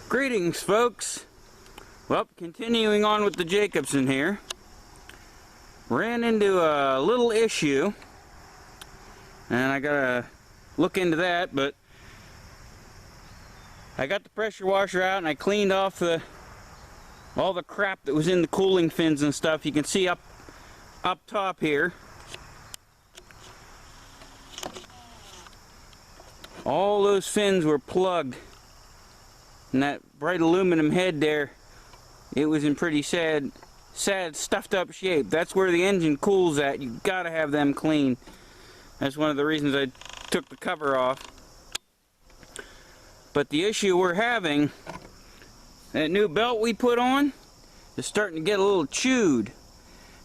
Greetings, folks. Well, continuing on with the Jacobson here. Ran into a little issue, and I gotta look into that, but I got the pressure washer out and I cleaned off all the crap that was in the cooling fins and stuff. You can see up top here. All those fins were plugged. And that bright aluminum head there, it was in pretty sad, stuffed up shape. That's where the engine cools at. You gotta have them clean. That's one of the reasons I took the cover off. But the issue we're having, that new belt we put on is starting to get a little chewed.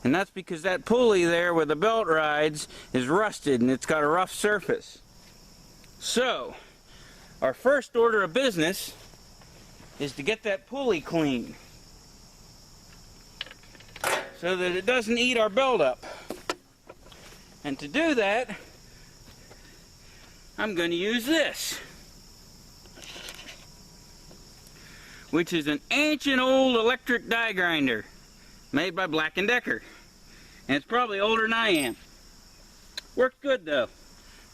And that's because that pulley there where the belt rides is rusted and it's got a rough surface. So, our first order of business is to get that pulley clean so that it doesn't eat our belt up. And to do that, I'm going to use this, which is an ancient old electric die grinder made by Black & Decker. And it's probably older than I am. Works good though.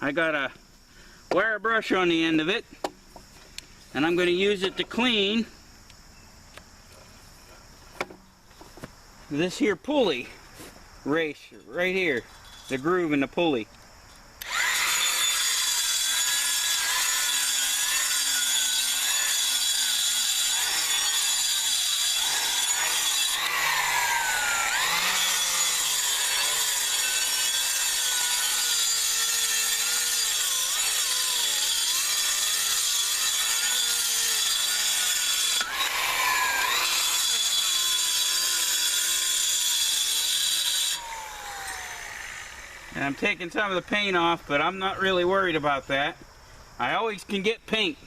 I got a wire brush on the end of it, and I'm going to use it to clean this here pulley race right here, the groove in the pulley. And I'm taking some of the paint off, but I'm not really worried about that. I always can get paint.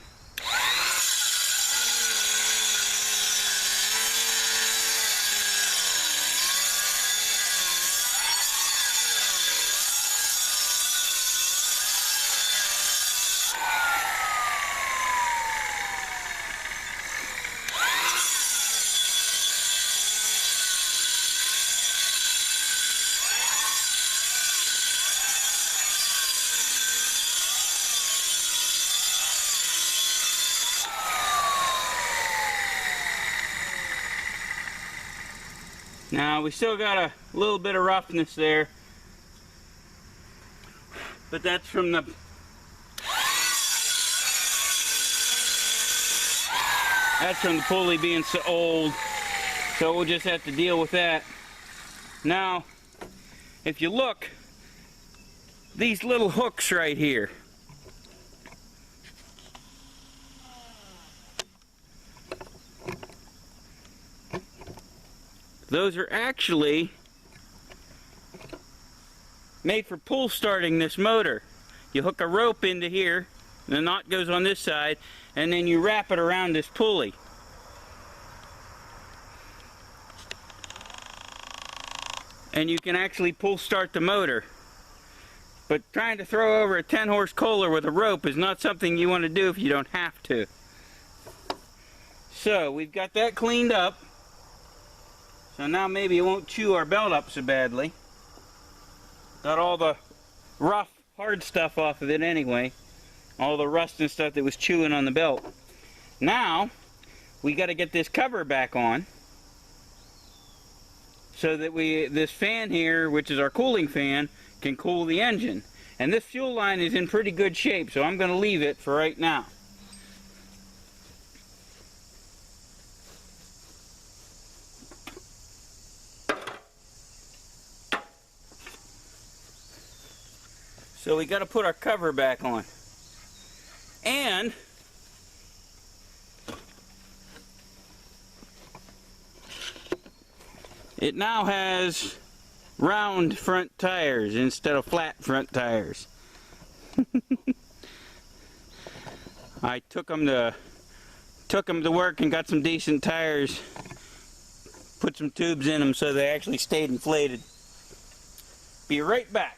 Now we still got a little bit of roughness there, but that's from the pulley being so old, so we'll just have to deal with that. Now, if you look, these little hooks right here, those are actually made for pull starting this motor. You hook a rope into here, the knot goes on this side, and then you wrap it around this pulley. And you can actually pull start the motor. But trying to throw over a 10-horse Kohler with a rope is not something you want to do if you don't have to. So we've got that cleaned up. So now maybe it won't chew our belt up so badly. Got all the rough, hard stuff off of it anyway. All the rust and stuff that was chewing on the belt. Now, we got to get this cover back on so that this fan here, which is our cooling fan, can cool the engine. And this fuel line is in pretty good shape, so I'm going to leave it for right now. So we got to put our cover back on. And it now has round front tires instead of flat front tires. I took them to work and got some decent tires, put some tubes in them so they actually stayed inflated. Be right back.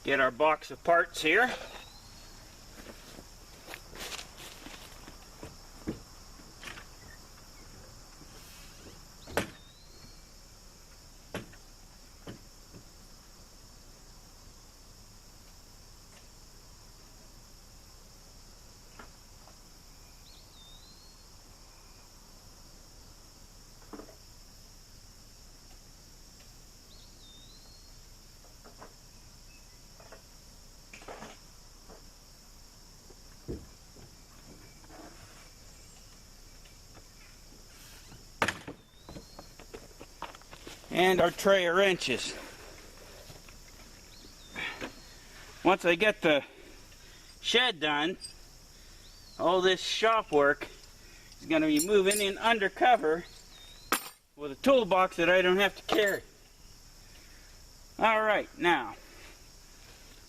Get our box of parts here. And our tray of wrenches. Once I get the shed done, all this shop work is going to be moving in undercover with a toolbox that I don't have to carry. Alright, now,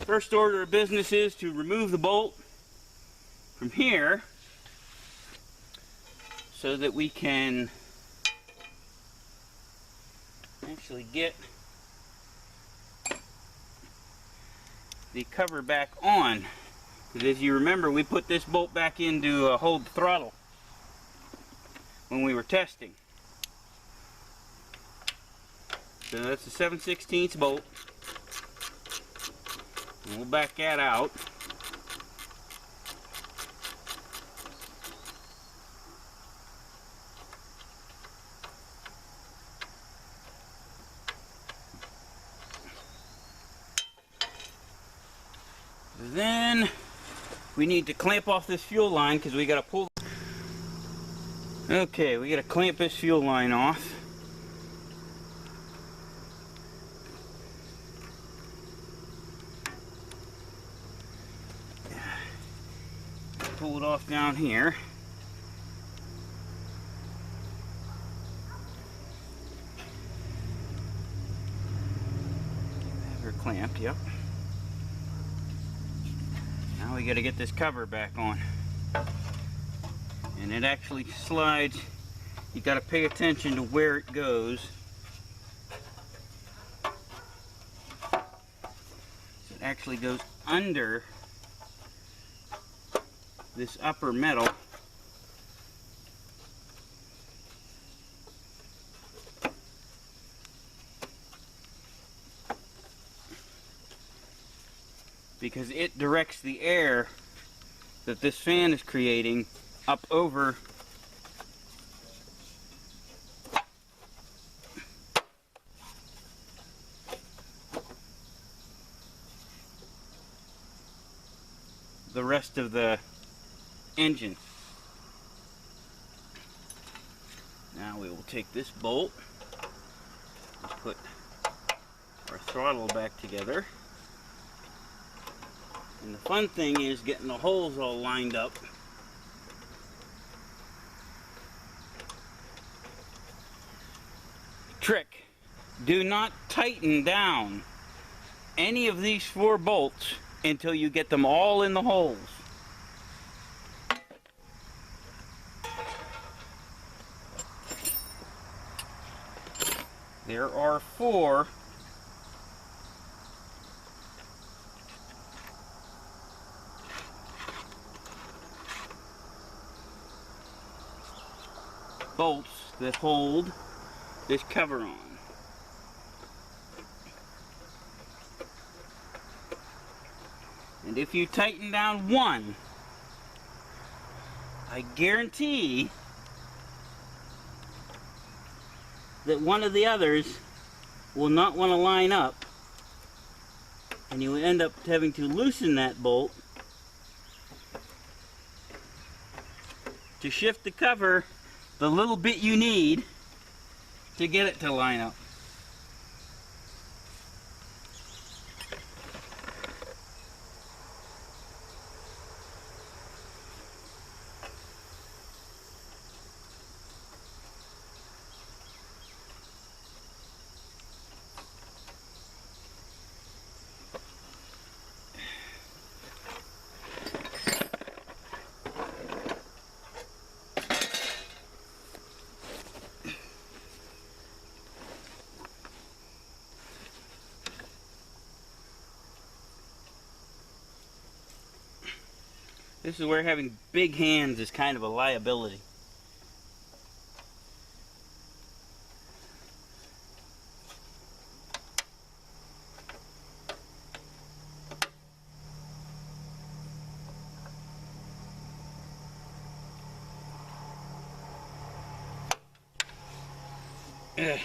first order of business is to remove the bolt from here so that we can actually get the cover back on, because as you remember, we put this bolt back in to hold the throttle when we were testing. So that's a 7/16 bolt, and we'll back that out. Then we need to clamp off this fuel line because we got to pull. Okay, we got to clamp this fuel line off. Pull it off down here. Have her clamped, yep. Now we got to get this cover back on, and it actually slides. You got to pay attention to where it goes. It actually goes under this upper metal. Because it directs the air that this fan is creating up over the rest of the engine. Now we will take this bolt and put our throttle back together. And the fun thing is getting the holes all lined up. Trick: do not tighten down any of these 4 bolts until you get them all in the holes. There are 4 bolts that hold this cover on. And if you tighten down one, I guarantee that one of the others will not want to line up, and you will end up having to loosen that bolt to shift the cover the little bit you need to get it to line up. This is where having big hands is kind of a liability. Ugh.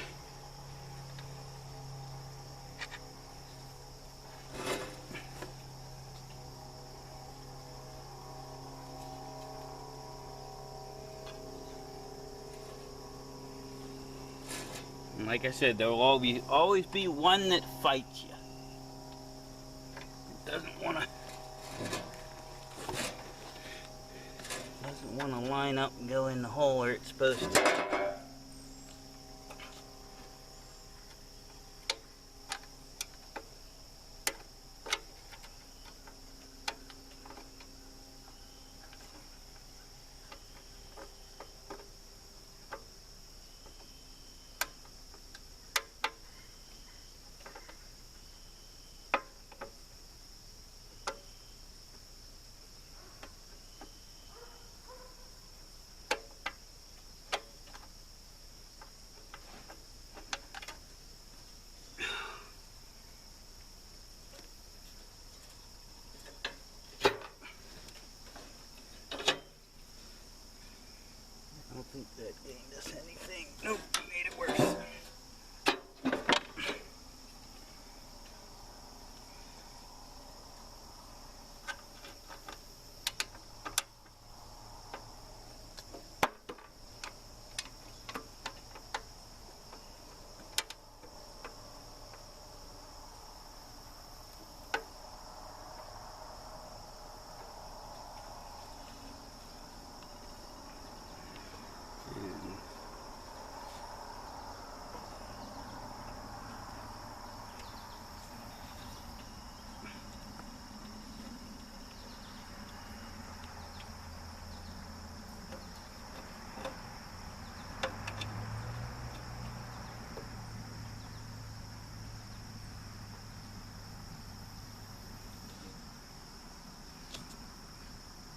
And like I said, there will always be one that fights you. Doesn't want to line up and go in the hole where it's supposed to. I don't think that gained us anything. Nope, made it worse.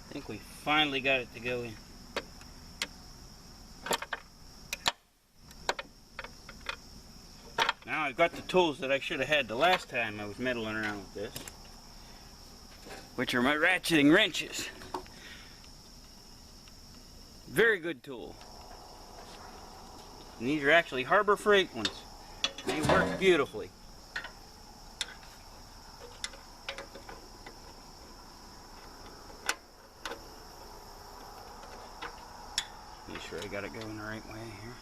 I think we finally got it to go in. Now I've got the tools that I should have had the last time I was meddling around with this, which are my ratcheting wrenches. Very good tool. And these are actually Harbor Freight ones. They work beautifully. Make sure I got it going the right way here.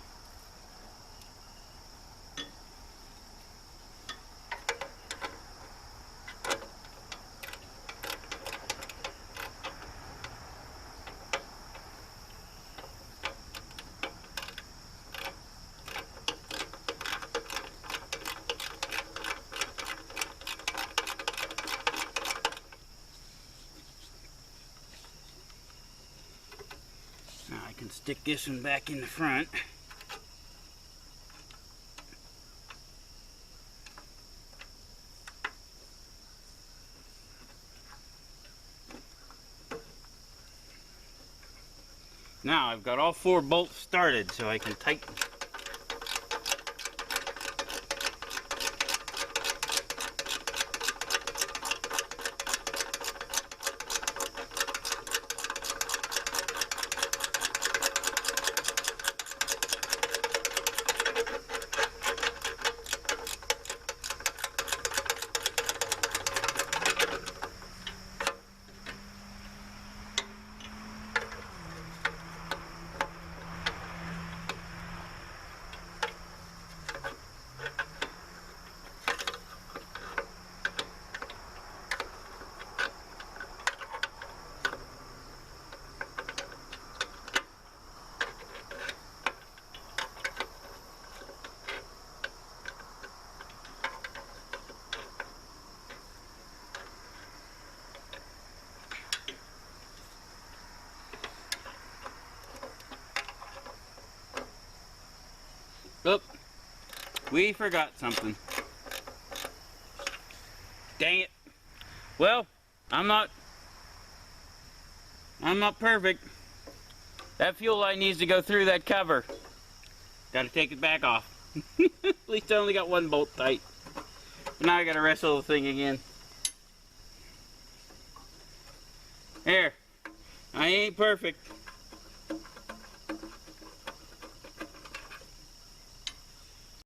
Now I can stick this one back in the front. Now I've got all 4 bolts started so I can tighten. Oop, we forgot something. Dang it. Well, I'm not I'm not perfect. That fuel line needs to go through that cover. Gotta take it back off. At least I only got one bolt tight. But now I gotta wrestle the thing again. There. I ain't perfect.